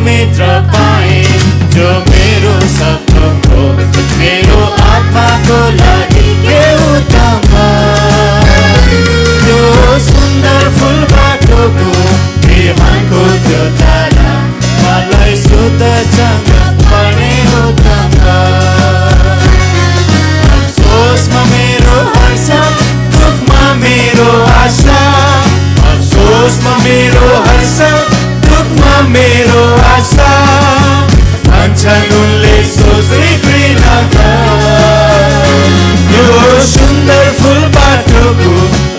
मित्र पाए जो मेरो सपनको मेरो आत्माको लागि के उत्तम त्यो सुन्दर फुल बाटोको बिहानको त्यो तारा मलाई शुद्धसँग पर्ने उत्तम अफसोसमा मेरो हर्ष दुःखमा मेरो आशा अफसोसमा मेरो हर्ष मेरो आशा भन्छन् उनले सोच्दै घृणा यो सुन्दर फुल बाटोको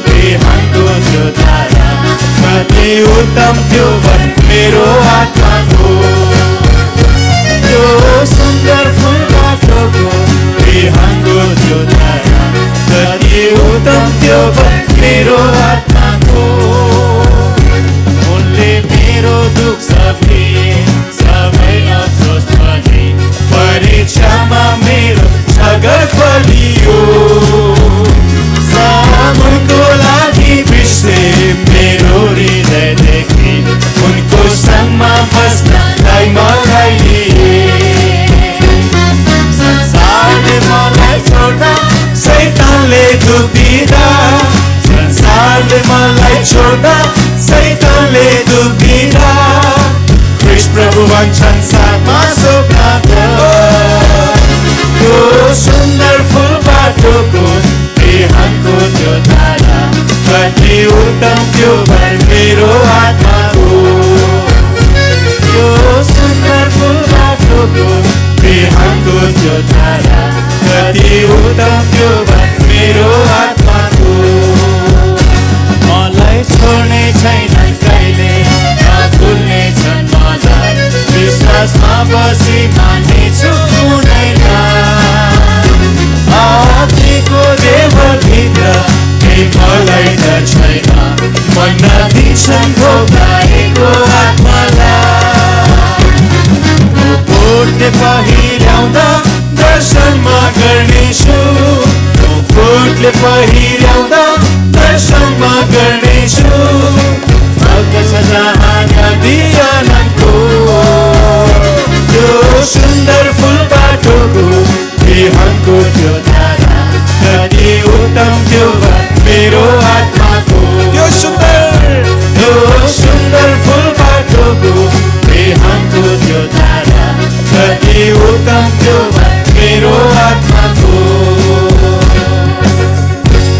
बिहानको त्यो धारा कति उत्तम थियो मेरो आत्माको यो सुन्दर फुल बाटोको बिहानको त्यो धारा कति उत्तम थियो मेरो आत्माको मेरो दुख सबै अफसोस पनि परीक्षामा मेरो झगड बलियो सामुको लागि बिर्से मेरो हृदयदेखि उनको सँगमा बस्नलाई मलाई लिए संसारले मलाई छोड्दा शैतानले दुख दिँदा संसारले मलाई छोड्दा शैतानले दुख दिँदा ख्रीष्ट प्रभु भन्छन् साथमा स्वप्न यो सुन्दर फुल बाटोको बिहानको त्यो धारा कति उत्तम थियो मेरो आत्माको यो सुन्दर फुल बाटोको बिहानको त्यो धारा कति उत्तम थियो मेरो आत्माको मलाई छोड्ने छैन कहिले नभुल्ने छन् मलाई विश्वासमा बसी मानेछु कुनैलाई आफैको देवभित्र केही मलाई डर छैन मन दिन्छन् भोगाएको आत्मालाई कोटले पहिर्याउँदा दर्शनमा गर्नेछु कोटले पहिर्याउँदा दर्शनमा गर्नेछु भक्त जहाँ नदी अनन्तको त्यो सुन्दर फुल बाटोको बिहानको त्यो धारा कति उत्तम थियो मेरो आत्माको यो सुन्दर फुल बाटोको बिहानको त्यो धारा कति उत्तम थियो